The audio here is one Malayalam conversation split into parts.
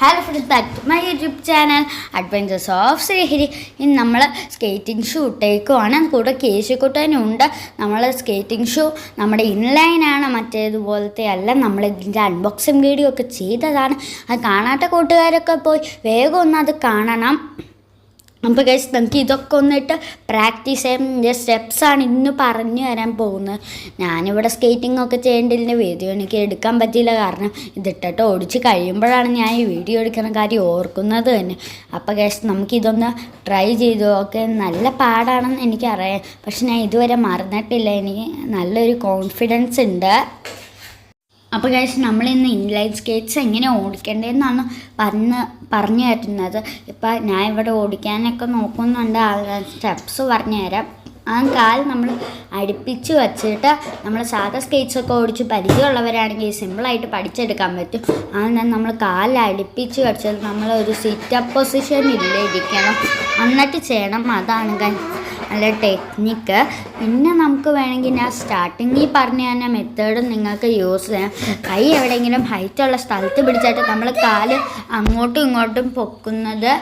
Hello friends, back to my YouTube channel adventures of Sreehari. ഇന്ന് നമ്മൾ സ്കേറ്റിംഗ് ഷൂ ഇട്ടേക്കുവാണ്. കൂടെ കേശിക്കുട്ടനുണ്ട്. നമ്മൾ സ്കേറ്റിംഗ് ഷൂ നമ്മുടെ ഇൻലൈനാണ്, മറ്റേതുപോലത്തെ അല്ല. നമ്മൾ ഇതിൻ്റെ അൺബോക്സിങ് വീഡിയോ ഒക്കെ ചെയ്തതാണ്. അത് കാണാത്ത കൂട്ടുകാരൊക്കെ പോയി വേഗം ഒന്ന് അത് കാണണം. അപ്പോൾ ഗൈസ്, നമുക്ക് ഇതൊക്കെ ഒന്നിട്ട് പ്രാക്ടീസ് ചെയ്യാൻ സ്റ്റെപ്സാണ് ഇന്ന് പറഞ്ഞു തരാൻ പോകുന്നത്. ഞാനിവിടെ സ്കേറ്റിംഗ് ഒക്കെ ചെയ്യേണ്ടതിൻ്റെ വീഡിയോ എനിക്ക് എടുക്കാൻ പറ്റിയില്ല, കാരണം ഇതിട്ടിട്ട് ഓടിച്ച് കഴിയുമ്പോഴാണ് ഞാൻ ഈ വീഡിയോ എടുക്കുന്ന കാര്യം ഓർക്കുന്നത് തന്നെ. അപ്പോൾ ഗൈസ്, നമുക്കിതൊന്ന് ട്രൈ ചെയ്തു. ഓക്കെ, നല്ല പാടാണെന്ന് എനിക്കറിയാം, പക്ഷെ ഞാൻ ഇതുവരെ മറന്നിട്ടില്ല. എനിക്ക് നല്ലൊരു കോൺഫിഡൻസ് ഉണ്ട്. അപ്പോൾ ഗൈസ്, നമ്മളിന്ന് ഇൻലൈൻ സ്കേറ്റ്സ് എങ്ങനെ ഓടിക്കേണ്ടതെന്നാണ് പറഞ്ഞു തരുന്നത്. ഇപ്പം ഞാൻ ഇവിടെ ഓടിക്കാനൊക്കെ നോക്കുന്നുണ്ട്. സ്റ്റെപ്സ് പറഞ്ഞു തരാം. ആ കാൽ നമ്മൾ അടുപ്പിച്ച് വച്ചിട്ട് നമ്മൾ സാധാ സ്കേറ്റ്സൊക്കെ ഓടിച്ച് പരിചയമുള്ളവരാണെങ്കിൽ സിമ്പിളായിട്ട് പഠിച്ചെടുക്കാൻ പറ്റും. അതിനാൽ നമ്മൾ കാലിൽ അടുപ്പിച്ച് വെച്ചാൽ നമ്മൾ ഒരു സിറ്റപ്പ് പൊസിഷനിൽ ഇരിക്കണം, എന്നിട്ട് ചെയ്യണം. അതാണ് നല്ല ടെക്നിക്ക്. പിന്നെ നമുക്ക് വേണമെങ്കിൽ ഞാൻ സ്റ്റാർട്ടിങ്ങിൽ പറഞ്ഞ തന്നെ മെത്തേഡ് നിങ്ങൾക്ക് യൂസ് ചെയ്യാം. കൈ എവിടെയെങ്കിലും ഹൈറ്റുള്ള സ്ഥലത്ത് പിടിച്ചിട്ട് നമ്മൾ കാല് അങ്ങോട്ടും ഇങ്ങോട്ടും പൊക്കുന്നത്,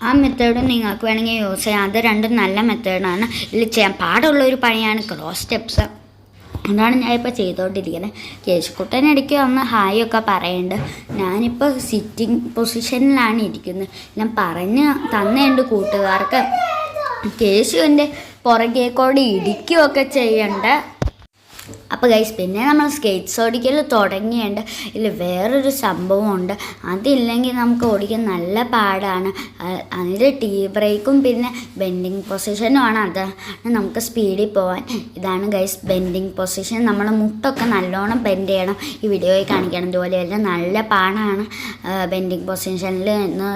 ആ മെത്തേഡ് നിങ്ങൾക്ക് വേണമെങ്കിൽ യൂസ് ചെയ്യാം. അത് രണ്ടും നല്ല മെത്തേഡാണ്. ഇതിൽ ചെയ്യാൻ പാടുള്ളൊരു പണിയാണ് ക്രോസ് സ്റ്റെപ്സ്. അതാണ് ഞാനിപ്പോൾ ചെയ്തുകൊണ്ടിരിക്കുന്നത്. കേശുക്കുട്ടനിടയ്ക്ക് ഒന്ന് ഹായ് ഒക്കെ പറയുന്നുണ്ട്. ഞാനിപ്പോൾ സിറ്റിംഗ് പൊസിഷനിലാണ് ഇരിക്കുന്നത്. ഞാൻ പറഞ്ഞ് തന്നുണ്ട് കൂട്ടുകാർക്ക്. കേശുവിൻ്റെ പുറകേക്കോടെ ഇടിക്കുകയൊക്കെ ചെയ്യണ്ട. അപ്പോൾ ഗൈസ്, പിന്നെ നമ്മൾ സ്കേറ്റ്സ് ഓടിക്കൽ തുടങ്ങിയുണ്ട്. ഇതിൽ വേറൊരു സംഭവമുണ്ട്. അതില്ലെങ്കിൽ നമുക്ക് ഓടിക്കാൻ നല്ല പാടാണ്. അതിൽ ടീ ബ്രേക്കും പിന്നെ ബെൻഡിങ് പൊസിഷനുമാണ്. അതാണ് നമുക്ക് സ്പീഡിൽ പോകാൻ. ഇതാണ് ഗൈസ് ബെൻഡിങ് പൊസിഷൻ. നമ്മൾ മുട്ടൊക്കെ നല്ലോണം ബെൻഡ് ചെയ്യണം. ഈ വീഡിയോയിൽ കാണിക്കണം. ഇതുപോലെയല്ല, നല്ല പാടാണ് ബെൻഡിങ് പൊസിഷനിൽ നിന്ന്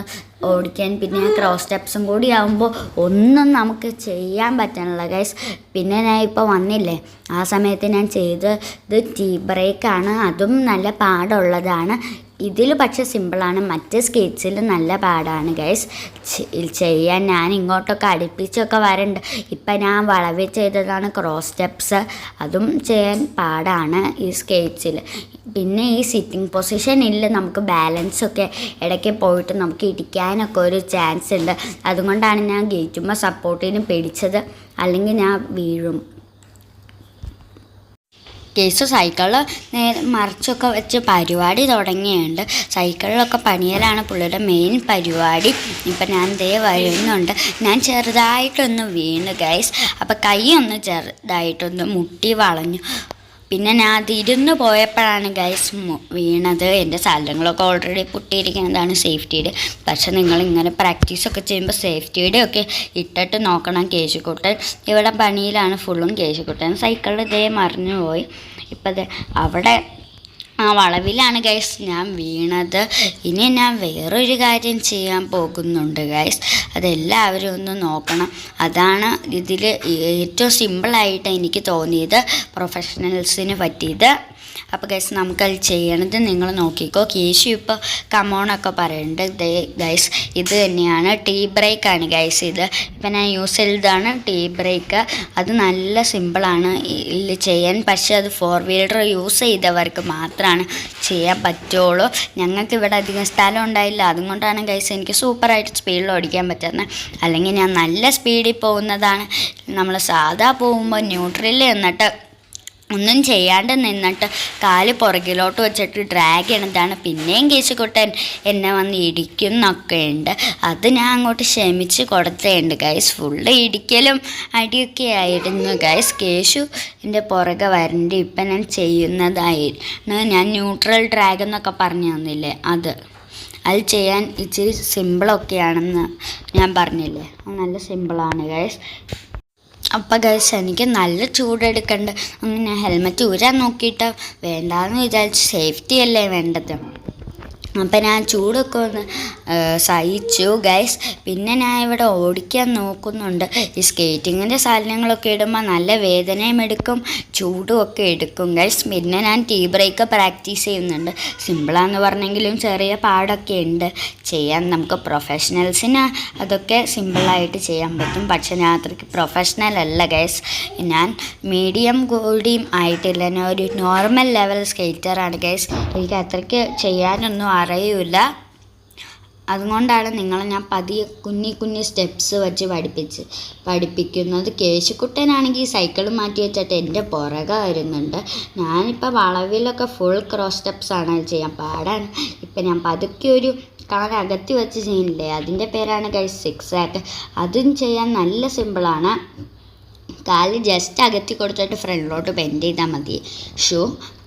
ഓടിക്കാൻ. പിന്നെ ക്രോസ് സ്റ്റെപ്സും കൂടി ആകുമ്പോൾ ഒന്നും നമുക്ക് ചെയ്യാൻ പറ്റണില്ല ഗൈസ്. പിന്നെ ഞാൻ ഇപ്പോൾ വന്നില്ലേ, ആ സമയത്ത് ഞാൻ ചെയ്തത് ടീ ബ്രേക്കാണ്. അതും നല്ല പാടുള്ളതാണ്. ഇതിൽ പക്ഷേ സിമ്പിളാണ്, മറ്റ് സ്കേറ്റ്സിൽ നല്ല പാടാണ് ഗൈസ് ചെയ്യാൻ. ഞാൻ ഇങ്ങോട്ടൊക്കെ അടുപ്പിച്ചൊക്കെ വരണ്ട്. ഇപ്പം ഞാൻ വളവിൽ ചെയ്തതാണ് ക്രോസ് സ്റ്റെപ്സ്. അതും ചെയ്യാൻ പാടാണ് ഈ സ്കേറ്റ്സിൽ. പിന്നെ ഈ സിറ്റിംഗ് പൊസിഷനിൽ നമുക്ക് ബാലൻസൊക്കെ ഇടയ്ക്ക് പോയിട്ട് നമുക്ക് ഇടിക്കാനൊക്കെ ഒരു ചാൻസ് ഉണ്ട്. അതുകൊണ്ടാണ് ഞാൻ ഗേറ്റുമ്പോൾ സപ്പോർട്ടിന് പിടിച്ചത്, അല്ലെങ്കിൽ ഞാൻ വീഴും. കേസ് സൈക്കിളിൽ നേരെ മറിച്ചൊക്കെ വെച്ച് പരിപാടി തുടങ്ങിയുണ്ട്. സൈക്കിളിലൊക്കെ പണിയലാണ് പുള്ളിയുടെ മെയിൻ പരിപാടി. ഇപ്പം ഞാൻ വരുന്നുണ്ട്. ഞാൻ ചെറുതായിട്ടൊന്ന് വീണ് ഗൈസ്. അപ്പം കൈ ഒന്ന് ചെറുതായിട്ടൊന്ന് മുട്ടി വളഞ്ഞു. പിന്നെ ഞാൻ അതിരുന്ന് പോയപ്പോഴാണ് ഗൈസ് വീണത്. എൻ്റെ സ്ഥലങ്ങളൊക്കെ ഓൾറെഡി പൊട്ടിയിരിക്കുന്നതാണ് സേഫ്റ്റിയുടെ. പക്ഷെ നിങ്ങളിങ്ങനെ പ്രാക്ടീസൊക്കെ ചെയ്യുമ്പോൾ സേഫ്റ്റിയുടെ ഒക്കെ ഇട്ടിട്ട് നോക്കണം. കേശുക്കുട്ടൻ ഇവിടെ പണിയിലാണ് ഫുള്ളും. കേശുക്കുട്ടൻ സൈക്കിളിൽ മറിഞ്ഞു പോയി. ഇപ്പം അവിടെ ആ വളവിലാണ് ഗൈസ് ഞാൻ വീണത്. ഇനി ഞാൻ വേറൊരു കാര്യം ചെയ്യാൻ പോകുന്നുണ്ട് ഗൈസ്. അതെല്ലാവരും ഒന്ന് നോക്കണം. അതാണ് ഇതിൽ ഏറ്റവും സിമ്പിളായിട്ട് എനിക്ക് തോന്നിയത്, പ്രൊഫഷണൽസിന് പറ്റിയത്. അപ്പോൾ ഗൈസ്, നമുക്കത് ചെയ്യണത് നിങ്ങൾ നോക്കിക്കോ. കേശു ഇപ്പോൾ കമോണൊക്കെ പറയുന്നുണ്ട് ഗൈസ്. ഇത് തന്നെയാണ് ടീ ബ്രേക്കാണ് ഗൈസ്. ഇത് ഇപ്പം ഞാൻ യൂസ് ചെയ്തതാണ് ടീ ബ്രേക്ക്. അത് നല്ല സിമ്പിളാണ് ഇതിൽ ചെയ്യാൻ. പക്ഷേ അത് 4 വീലർ യൂസ് ചെയ്തവർക്ക് മാത്രമാണ് ചെയ്യാൻ പറ്റുള്ളൂ. ഞങ്ങൾക്ക് ഇവിടെ അധികം സ്ഥലം ഉണ്ടായില്ല. അതുകൊണ്ടാണ് ഗൈസ് എനിക്ക് സൂപ്പറായിട്ട് സ്പീഡിൽ ഓടിക്കാൻ പറ്റുന്നത്. അല്ലെങ്കിൽ ഞാൻ നല്ല സ്പീഡിൽ പോകുന്നതാണ്. നമ്മൾ സാധാ പോകുമ്പോൾ ന്യൂട്രലിൽ നിന്നിട്ട് ഒന്നും ചെയ്യാണ്ട് നിന്നിട്ട് കാല് പുറകിലോട്ട് വെച്ചിട്ട് ഡ്രാഗ് ചെയ്യണതാണ്. പിന്നെയും കേശുക്കുട്ടൻ എന്നെ വന്ന് ഇടിക്കുന്നൊക്കെ ഉണ്ട്. അത് ഞാൻ അങ്ങോട്ട് ക്ഷമിച്ച് കൊടുത്തേണ്ട് ഗൈസ്. ഫുള്ള് ഇടിക്കലും അടിയൊക്കെ ആയിരുന്നു ഗൈസ്. കേശു എൻ്റെ പുറകെ വരണ്ട്. ഇപ്പം ഞാൻ ചെയ്യുന്നതായിരുന്നു. ഞാൻ ന്യൂട്രൽ ഡ്രാഗ് എന്നൊക്കെ പറഞ്ഞു തന്നില്ലേ, അത് ചെയ്യാൻ ഇച്ചിരി സിമ്പിളൊക്കെയാണെന്ന് ഞാൻ പറഞ്ഞില്ലേ, നല്ല സിമ്പിളാണ് ഗൈസ്. അപ്പം ഗൈസ്, എനിക്ക് നല്ല ചൂടെടുക്കണ്ട്. അങ്ങനെ ഹെൽമെറ്റ് ഊരാൻ നോക്കിയിട്ട് വേണ്ടാന്ന് വിചാരിച്ച്, സേഫ്റ്റി അല്ലേ വേണ്ടത്. അപ്പം ഞാൻ ചൂടൊക്കെ ഒന്ന് സഹിച്ചു ഗൈസ്. പിന്നെ ഞാൻ ഇവിടെ ഓടിക്കാൻ നോക്കുന്നുണ്ട്. ഈ സ്കേറ്റിങ്ങിൻ്റെ സാധനങ്ങളൊക്കെ ഇടുമ്പോൾ നല്ല വേദനയും എടുക്കും, ചൂടും ഒക്കെ എടുക്കും ഗൈസ്. പിന്നെ ഞാൻ ടീ ബ്രേക്ക് പ്രാക്ടീസ് ചെയ്യുന്നുണ്ട്. സിമ്പിളാന്ന് പറഞ്ഞെങ്കിലും ചെറിയ പാടൊക്കെ ഉണ്ട് ചെയ്യാൻ. നമുക്ക് പ്രൊഫഷണൽസിന് അതൊക്കെ സിമ്പിളായിട്ട് ചെയ്യാൻ പറ്റും. പക്ഷെ ഞാൻ അത്രയ്ക്ക് പ്രൊഫഷണൽ അല്ല ഗൈസ്. ഞാൻ മീഡിയം കൂടിയും ആയിട്ടില്ല. ഞാൻ ഒരു നോർമൽ ലെവൽ സ്കേറ്ററാണ് ഗൈസ്. എനിക്ക് അത്രയ്ക്ക് ചെയ്യാനൊന്നും അറിയില്ല. അതുകൊണ്ടാണ് നിങ്ങളെ ഞാൻ പതിയെ കുഞ്ഞി സ്റ്റെപ്സ് വെച്ച് പഠിപ്പിക്കുന്നത്. കേശുക്കുട്ടനാണെങ്കിൽ സൈക്കിൾ മാറ്റി വെച്ചിട്ട് എൻ്റെ പുറകെ വരുന്നുണ്ട്. ഞാനിപ്പോൾ വളവിലൊക്കെ ഫുൾ ക്രോസ് സ്റ്റെപ്സാണ് ചെയ്യാൻ പാടാണ്. ഇപ്പം ഞാൻ പതുക്കെ ഒരു കാലകത്തി വെച്ച് ചെയ്യുന്നില്ലേ, അതിൻ്റെ പേരാണ് ഗൈസ് സിക്സ് ആക്ക്. അതും ചെയ്യാൻ നല്ല സിമ്പിളാണ്. കാല് ജസ്റ്റ് അകത്തി കൊടുത്തിട്ട് ഫ്രണ്ടിലോട്ട് ബെൻഡ് ചെയ്താൽ മതി.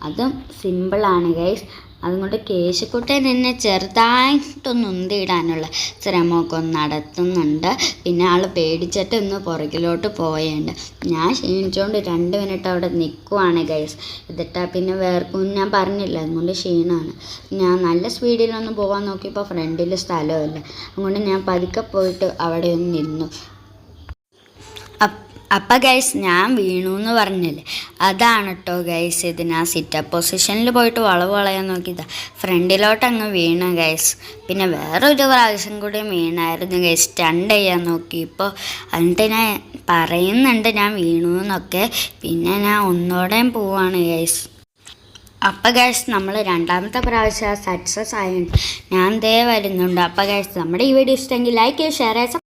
അതും സിമ്പിളാണ് ഗൈസ്. അതുകൊണ്ട് കേശുക്കുട്ടൻ എന്നെ ചെറുതായിട്ടൊന്ന് ഉന്തിയിടാനുള്ള ശ്രമമൊക്കെ ഒന്ന് നടത്തുന്നുണ്ട്. പിന്നെ ആൾ പേടിച്ചിട്ട് ഒന്ന് പുറകിലോട്ട് പോയുണ്ട്. ഞാൻ ക്ഷീണിച്ചുകൊണ്ട് 2 മിനിറ്റ് അവിടെ നിൽക്കുവാണ് ഗൈസ്. എന്നിട്ടാ പിന്നെ വേർക്കും ഞാൻ പറഞ്ഞില്ല, അതുകൊണ്ട് ക്ഷീണമാണ്. ഞാൻ നല്ല സ്പീഡിലൊന്ന് പോകാൻ നോക്കിയപ്പോൾ ഫ്രണ്ടിൽ സ്ഥലമില്ല. അതുകൊണ്ട് ഞാൻ പതുക്കെ പോയിട്ട് അവിടെ ഒന്ന് നിന്നു. അപ്പം ഗൈസ് ഞാൻ വീണു എന്ന് പറഞ്ഞില്ലേ, അതാണ് കേട്ടോ ഗൈസ്. ഇതിന് ആ സിറ്റപ്പ് പൊസിഷനിൽ പോയിട്ട് വളയാൻ നോക്കിയതാ, ഫ്രണ്ടിലോട്ട് അങ്ങ് വീണു ഗൈസ്. പിന്നെ വേറൊരു പ്രാവശ്യം കൂടി വീണായിരുന്നു ഗൈസ്, സ്റ്റണ്ട് ചെയ്യാൻ നോക്കി. ഇപ്പോൾ എന്നിട്ട് ഞാൻ പറയുന്നുണ്ട് ഞാൻ വീണു എന്നൊക്കെ. പിന്നെ ഞാൻ ഒന്നോടെയും പോവാണ് ഗൈസ്. അപ്പം ഗൈസ് നമ്മൾ 2ാമത്തെ പ്രാവശ്യം സക്സസ് ആയുണ്ട്. ഞാൻ ദേ വരുന്നുണ്ട്. അപ്പം ഗൈസ് നമ്മുടെ ഈ വീഡിയോ ഇഷ്ടമെങ്കിൽ ലൈക്ക് ചെയ്യുക, ഷെയർ ചെയ്യുക.